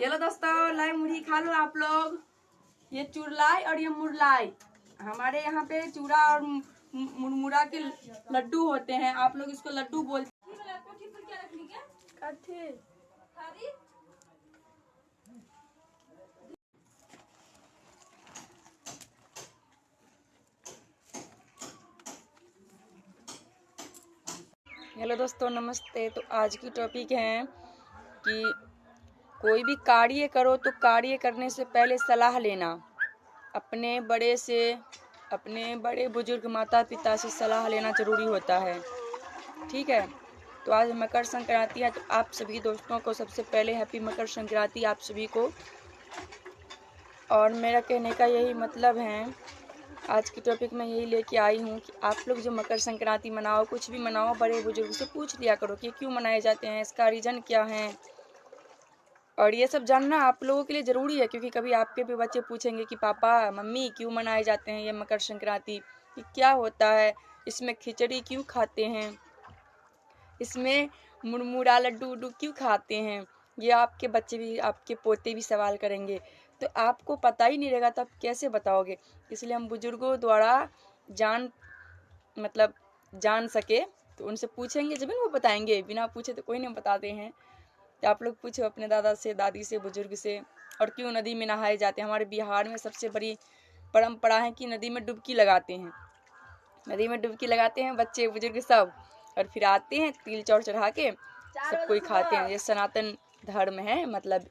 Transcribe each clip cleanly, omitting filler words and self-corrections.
ये लो दोस्तों, लाई मुढ़ी खा लो आप लोग। ये चुरलाई और ये मुरलाई। हमारे यहाँ पे चूड़ा और मुरमुरा के लड्डू होते हैं, आप लोग इसको लड्डू बोलते हैं। हेलो दोस्तों, नमस्ते। तो आज की टॉपिक है कि कोई भी कार्य करो तो कार्य करने से पहले सलाह लेना। अपने बड़े बुजुर्ग माता पिता से सलाह लेना ज़रूरी होता है, ठीक है। तो आज मकर संक्रांति है, तो आप सभी दोस्तों को सबसे पहले हैप्पी मकर संक्रांति आप सभी को। और मेरा कहने का यही मतलब है, आज की टॉपिक में यही लेके आई हूँ कि आप लोग जो मकर संक्रांति मनाओ, कुछ भी मनाओ, बड़े बुजुर्ग से पूछ लिया करो कि क्यों मनाए जाते हैं, इसका रीज़न क्या है। और ये सब जानना आप लोगों के लिए ज़रूरी है, क्योंकि कभी आपके भी बच्चे पूछेंगे कि पापा मम्मी क्यों मनाए जाते हैं ये मकर संक्रांति, ये क्या होता है, इसमें खिचड़ी क्यों खाते हैं, इसमें मुरमुरा लड्डू उड्डू क्यों खाते हैं। ये आपके बच्चे भी, आपके पोते भी सवाल करेंगे, तो आपको पता ही नहीं रहेगा तो आप कैसे बताओगे। इसलिए हम बुजुर्गों द्वारा जान सके तो उनसे पूछेंगे, जब वो बताएंगे। बिना पूछे तो कोई नहीं बताते हैं। तो आप लोग पूछो अपने दादा से, दादी से, बुजुर्ग से। और क्यों नदी में नहाए जाते हैं। हमारे बिहार में सबसे बड़ी परंपरा है कि नदी में डुबकी लगाते हैं। नदी में डुबकी लगाते हैं बच्चे बुजुर्ग सब, और फिर आते हैं तिल चावल चढ़ा के सब कोई खाते हैं। ये सनातन धर्म है, मतलब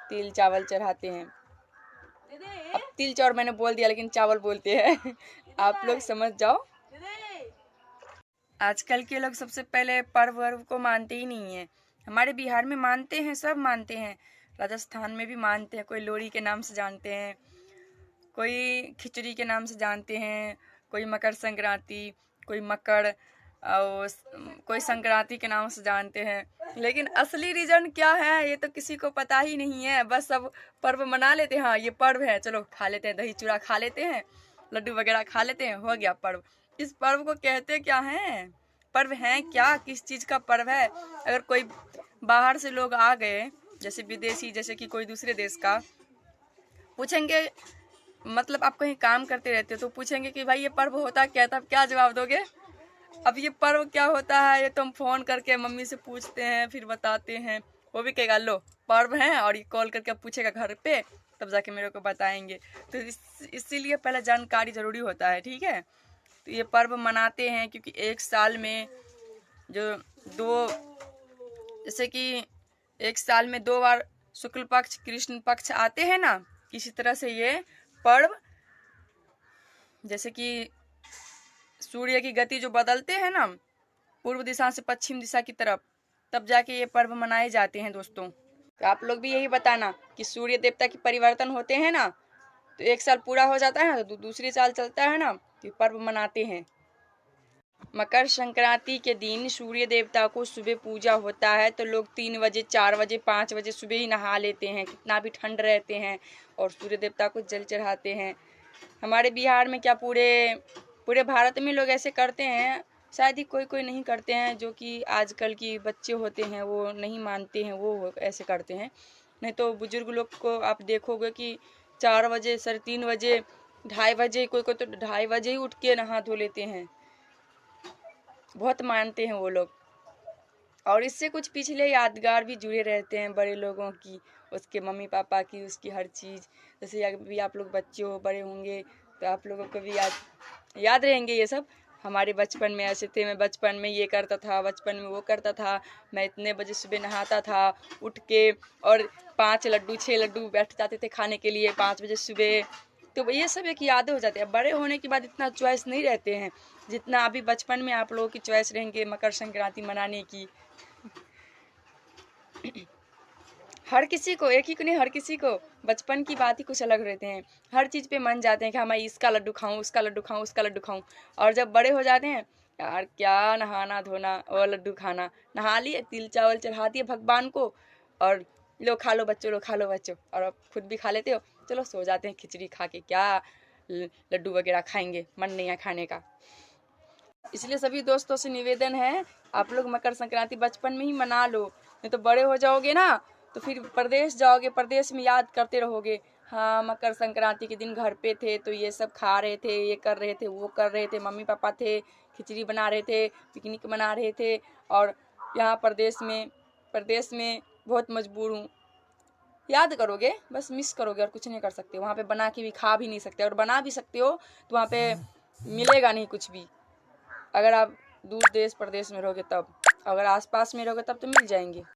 तिल चावल चढ़ाते हैं। अब तिल चावल मैंने बोल दिया, लेकिन चावल बोलते हैं आप लोग समझ जाओ। आजकल के लोग सबसे पहले पर्व वर्व को मानते ही नहीं है। हमारे बिहार में मानते हैं, सब मानते हैं। राजस्थान में भी मानते हैं, कोई लोहड़ी के नाम से जानते हैं, कोई खिचड़ी के नाम से जानते हैं, कोई मकर संक्रांति, कोई मकर और कोई संक्रांति के नाम से जानते हैं। लेकिन असली रीज़न क्या है ये तो किसी को पता ही नहीं है। बस सब पर्व मना लेते हैं, हाँ ये पर्व है, चलो खा लेते हैं, दही चूड़ा खा लेते हैं, लड्डू वगैरह खा लेते हैं, हो गया पर्व। इस पर्व को कहते क्या हैं, पर्व है क्या, किस चीज़ का पर्व है। अगर कोई बाहर से लोग आ गए, जैसे विदेशी, जैसे कि कोई दूसरे देश का, पूछेंगे, मतलब आप कहीं काम करते रहते हो तो पूछेंगे कि भाई ये पर्व होता क्या, तब क्या जवाब दोगे। अब ये पर्व क्या होता है ये तो हम फ़ोन करके मम्मी से पूछते हैं, फिर बताते हैं। वो भी कहेगा लो पर्व है, और ये कॉल करके पूछेगा घर पे, तब जाके मेरे को बताएंगे। तो इसीलिए पहले जानकारी ज़रूरी होता है, ठीक है। तो ये पर्व मनाते हैं क्योंकि एक साल में जो दो, जैसे कि एक साल में 2 बार शुक्ल पक्ष कृष्ण पक्ष आते हैं ना, इसी तरह से ये पर्व, जैसे कि सूर्य की गति जो बदलते हैं ना पूर्व दिशा से पश्चिम दिशा की तरफ, तब जाके ये पर्व मनाए जाते हैं दोस्तों। तो आप लोग भी यही बताना कि सूर्य देवता की परिवर्तन होते हैं ना, तो एक साल पूरा हो जाता है ना, तो दूसरी साल चलता है ना, तो पर्व मनाते हैं। मकर संक्रांति के दिन सूर्य देवता को सुबह पूजा होता है, तो लोग 3 बजे 4 बजे 5 बजे सुबह ही नहा लेते हैं, कितना भी ठंड रहते हैं, और सूर्य देवता को जल चढ़ाते हैं। हमारे बिहार में क्या, पूरे भारत में लोग ऐसे करते हैं। शायद ही कोई कोई नहीं करते हैं, जो कि आजकल की बच्चे होते हैं वो नहीं मानते हैं, वो ऐसे करते हैं। नहीं तो बुजुर्ग लोग को आप देखोगे कि 4 बजे, 3:30 बजे, 2:30 बजे, कोई कोई तो 2:30 बजे ही उठ के नहा धो लेते हैं। बहुत मानते हैं वो लोग। और इससे कुछ पिछले यादगार भी जुड़े रहते हैं बड़े लोगों की, उसके मम्मी पापा की, उसकी हर चीज़। जैसे अभी आप लोग बच्चे हो, बड़े होंगे, तो आप लोगों को भी याद रहेंगे ये सब। हमारे बचपन में ऐसे थे, मैं बचपन में ये करता था, बचपन में वो करता था, मैं इतने बजे सुबह नहाता था उठ के, और 5 लड्डू 6 लड्डू बैठ जाते थे खाने के लिए 5 बजे सुबह। तो ये सब एक यादें हो जाती है। बड़े होने के बाद इतना चॉइस नहीं रहते हैं जितना अभी बचपन में आप लोगों की चॉइस रहेंगे मकर संक्रांति मनाने की। हर किसी को, एक ही को नहीं, हर किसी को बचपन की बात ही कुछ अलग रहते हैं। हर चीज़ पे मन जाते हैं कि हाँ मैं इसका लड्डू खाऊं, उसका लड्डू खाऊं, उसका लड्डू खाऊं। और जब बड़े हो जाते हैं, यार क्या नहाना धोना और लड्डू खाना, नहा लिए, तिल चावल चढ़ा दिए भगवान को, और लो खा लो बच्चों, लो खा लो बच्चों, और अब खुद भी खा लेते हो, चलो सो जाते हैं खिचड़ी खा के, क्या लड्डू वगैरह खाएंगे, मन नहीं है खाने का। इसलिए सभी दोस्तों से निवेदन है, आप लोग मकर संक्रांति बचपन में ही मना लो, नहीं तो बड़े हो जाओगे ना तो फिर प्रदेश जाओगे, प्रदेश में याद करते रहोगे, हाँ मकर संक्रांति के दिन घर पे थे तो ये सब खा रहे थे, ये कर रहे थे, वो कर रहे थे, मम्मी पापा थे, खिचड़ी बना रहे थे, पिकनिक मना रहे थे, और यहाँ प्रदेश में बहुत मजबूर हूँ। याद करोगे, बस मिस करोगे और कुछ नहीं कर सकते। वहाँ पे बना के भी खा भी नहीं सकते, और बना भी सकते हो तो वहाँ पे मिलेगा नहीं कुछ भी। अगर आप दूर देश प्रदेश में रहोगे तब, अगर आसपास में रहोगे तब तो मिल जाएंगे।